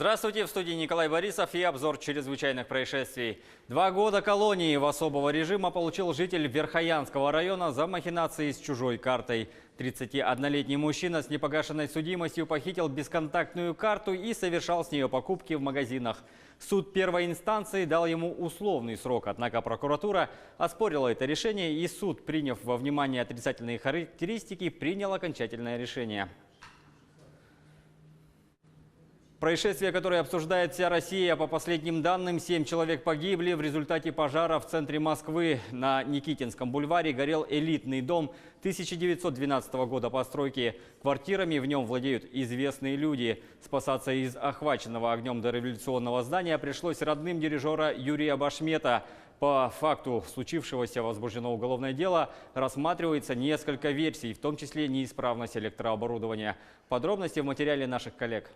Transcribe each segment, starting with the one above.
Здравствуйте, в студии Николай Борисов и обзор чрезвычайных происшествий. 2 года колонии в особого режима получил житель Верхоянского района за махинации с чужой картой. 31-летний мужчина с непогашенной судимостью похитил бесконтактную карту и совершал с нее покупки в магазинах. Суд первой инстанции дал ему условный срок, однако прокуратура оспорила это решение, и суд, приняв во внимание отрицательные характеристики, принял окончательное решение. Происшествие, которое обсуждает вся Россия. По последним данным, 7 человек погибли в результате пожара в центре Москвы. На Никитинском бульваре горел элитный дом 1912 года постройки. Квартирами в нем владеют известные люди. Спасаться из охваченного огнем дореволюционного здания пришлось родным дирижера Юрия Башмета. По факту случившегося возбуждено уголовное дело. Рассматривается несколько версий, в том числе неисправность электрооборудования. Подробности в материале наших коллег.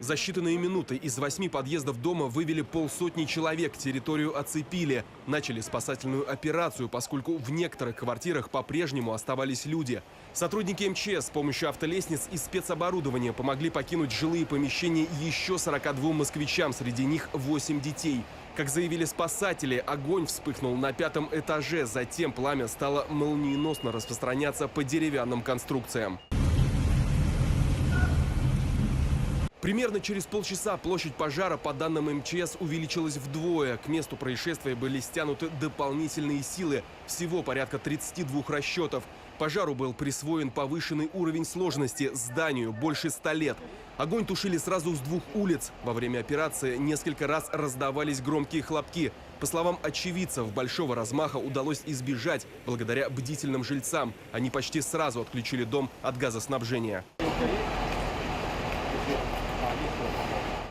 За считанные минуты из 8 подъездов дома вывели полсотни человек, территорию оцепили. Начали спасательную операцию, поскольку в некоторых квартирах по-прежнему оставались люди. Сотрудники МЧС с помощью автолестниц и спецоборудования помогли покинуть жилые помещения еще 42 москвичам, среди них 8 детей. Как заявили спасатели, огонь вспыхнул на 5-м этаже, затем пламя стало молниеносно распространяться по деревянным конструкциям. Примерно через полчаса площадь пожара, по данным МЧС, увеличилась вдвое. К месту происшествия были стянуты дополнительные силы. Всего порядка 32 расчетов. Пожару был присвоен повышенный уровень сложности. Зданию больше 100 лет. Огонь тушили сразу с 2 улиц. Во время операции несколько раз раздавались громкие хлопки. По словам очевидцев, большого размаха удалось избежать благодаря бдительным жильцам. Они почти сразу отключили дом от газоснабжения.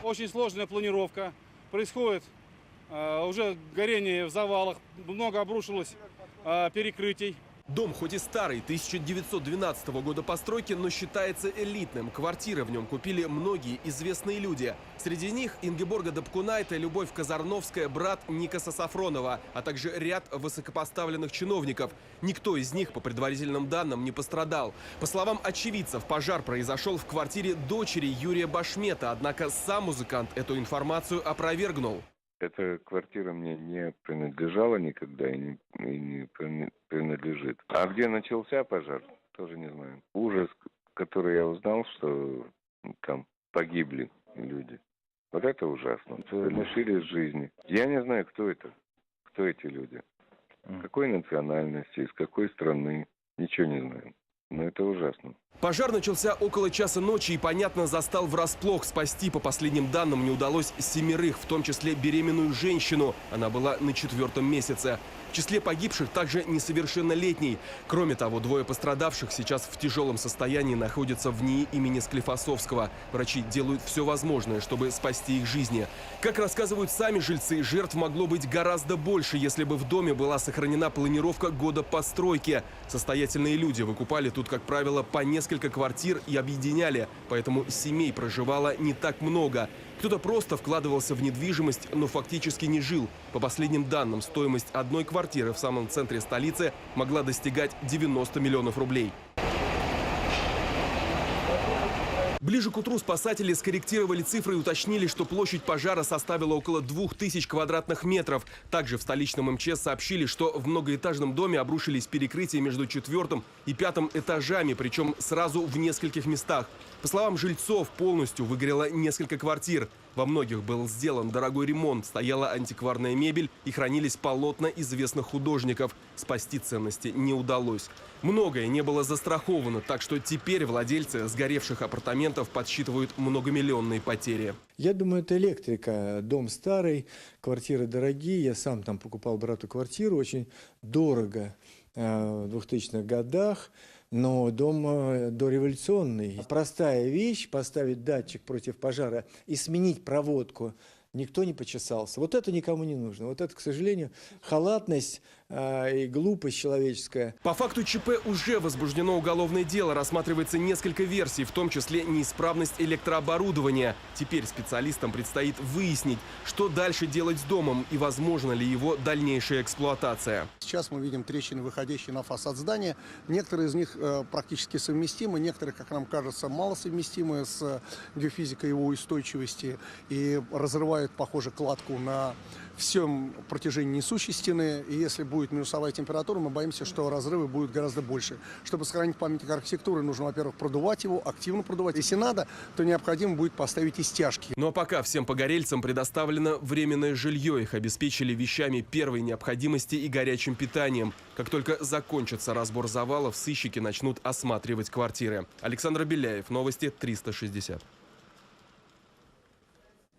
Очень сложная планировка. Происходит уже горение в завалах. Много обрушилось перекрытий. Дом хоть и старый, 1912 года постройки, но считается элитным. Квартиры в нем купили многие известные люди. Среди них Ингеборга Добкунайте, Любовь Казарновская, брат Никаса Сафронова, а также ряд высокопоставленных чиновников. Никто из них, по предварительным данным, не пострадал. По словам очевидцев, пожар произошел в квартире дочери Юрия Башмета, однако сам музыкант эту информацию опровергнул. Эта квартира мне не принадлежала никогда и не принадлежит. А где начался пожар, тоже не знаю. Ужас, который я узнал, что там погибли люди. Вот это ужасно. Лишились жизни. Я не знаю, кто это, кто эти люди. Какой национальности, из какой страны, ничего не знаю. Но это ужасно. Пожар начался около часа ночи и, понятно, застал врасплох. Спасти, по последним данным, не удалось 7, в том числе беременную женщину. Она была на 4-м месяце. В числе погибших также несовершеннолетний. Кроме того, 2 пострадавших сейчас в тяжелом состоянии находятся в НИИ имени Склифосовского. Врачи делают все возможное, чтобы спасти их жизни. Как рассказывают сами жильцы, жертв могло быть гораздо больше, если бы в доме была сохранена планировка года постройки. Состоятельные люди выкупали тут, как правило, по несколько квартир и объединяли, поэтому семей проживало не так много. Кто-то просто вкладывался в недвижимость, но фактически не жил. По последним данным, стоимость одной квартиры в самом центре столицы могла достигать 90 миллионов рублей. Ближе к утру спасатели скорректировали цифры и уточнили, что площадь пожара составила около 2000 квадратных метров. Также в столичном МЧС сообщили, что в многоэтажном доме обрушились перекрытия между 4-м и 5-м этажами, причем сразу в нескольких местах. По словам жильцов, полностью выгорело несколько квартир. Во многих был сделан дорогой ремонт, стояла антикварная мебель и хранились полотна известных художников. Спасти ценности не удалось. Многое не было застраховано, так что теперь владельцы сгоревших апартаментов подсчитывают многомиллионные потери. Я думаю, это электрика. Дом старый, квартиры дорогие. Я сам там покупал брату квартиру, очень дорого в 2000-х годах. Но дом дореволюционный. Простая вещь – поставить датчик против пожара и сменить проводку никто не почесался. Вот это никому не нужно. Вот это, к сожалению, халатность и глупость человеческая. По факту ЧП уже возбуждено уголовное дело. Рассматривается несколько версий, в том числе неисправность электрооборудования. Теперь специалистам предстоит выяснить, что дальше делать с домом и возможно ли его дальнейшая эксплуатация. Сейчас мы видим трещины, выходящие на фасад здания. Некоторые из них практически совместимы, некоторые, как нам кажется, малосовместимы с геофизикой его устойчивости и разрывают, похоже, кладку на всем протяжении несущей стены. И если будет минусовая температура, мы боимся, что разрывы будут гораздо больше. Чтобы сохранить памятник архитектуры, нужно, во-первых, продувать его, активно продувать. Если надо, то необходимо будет поставить и стяжки. Ну а пока всем погорельцам предоставлено временное жилье. Их обеспечили вещами первой необходимости и горячим питанием. Как только закончится разбор завалов, сыщики начнут осматривать квартиры. Александр Беляев, новости 360.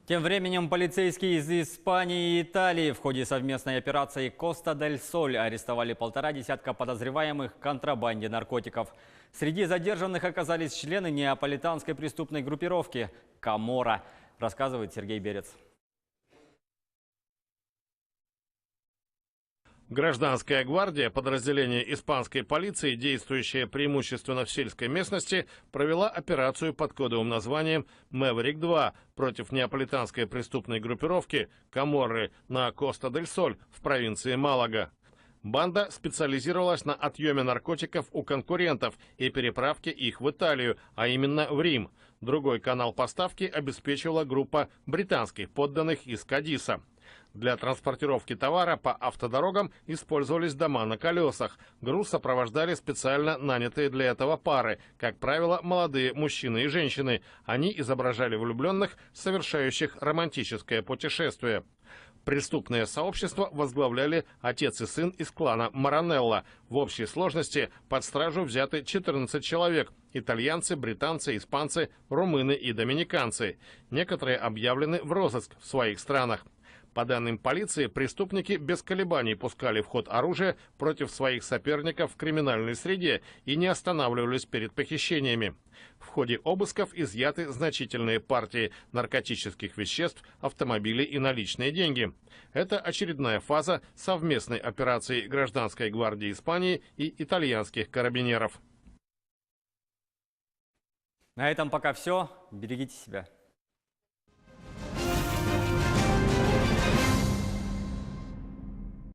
Тем временем полицейские из Испании и Италии в ходе совместной операции «Коста-дель-Соль» арестовали 1,5 десятка подозреваемых в контрабанде наркотиков. Среди задержанных оказались члены неаполитанской преступной группировки «Каморра», рассказывает Сергей Берец. Гражданская гвардия, подразделение испанской полиции, действующее преимущественно в сельской местности, провела операцию под кодовым названием «Мэверик-2» против неаполитанской преступной группировки «Каморры» на Коста-дель-Соль в провинции Малага. Банда специализировалась на отъеме наркотиков у конкурентов и переправке их в Италию, а именно в Рим. Другой канал поставки обеспечивала группа британских подданных из Кадиса. Для транспортировки товара по автодорогам использовались дома на колесах. Груз сопровождали специально нанятые для этого пары, как правило, молодые мужчины и женщины. Они изображали влюбленных, совершающих романтическое путешествие. Преступное сообщество возглавляли отец и сын из клана Маранелло. В общей сложности под стражу взяты 14 человек – итальянцы, британцы, испанцы, румыны и доминиканцы. Некоторые объявлены в розыск в своих странах. По данным полиции, преступники без колебаний пускали в ход оружие против своих соперников в криминальной среде и не останавливались перед похищениями. В ходе обысков изъяты значительные партии наркотических веществ, автомобилей и наличные деньги. Это очередная фаза совместной операции Гражданской гвардии Испании и итальянских карабинеров. На этом пока все. Берегите себя.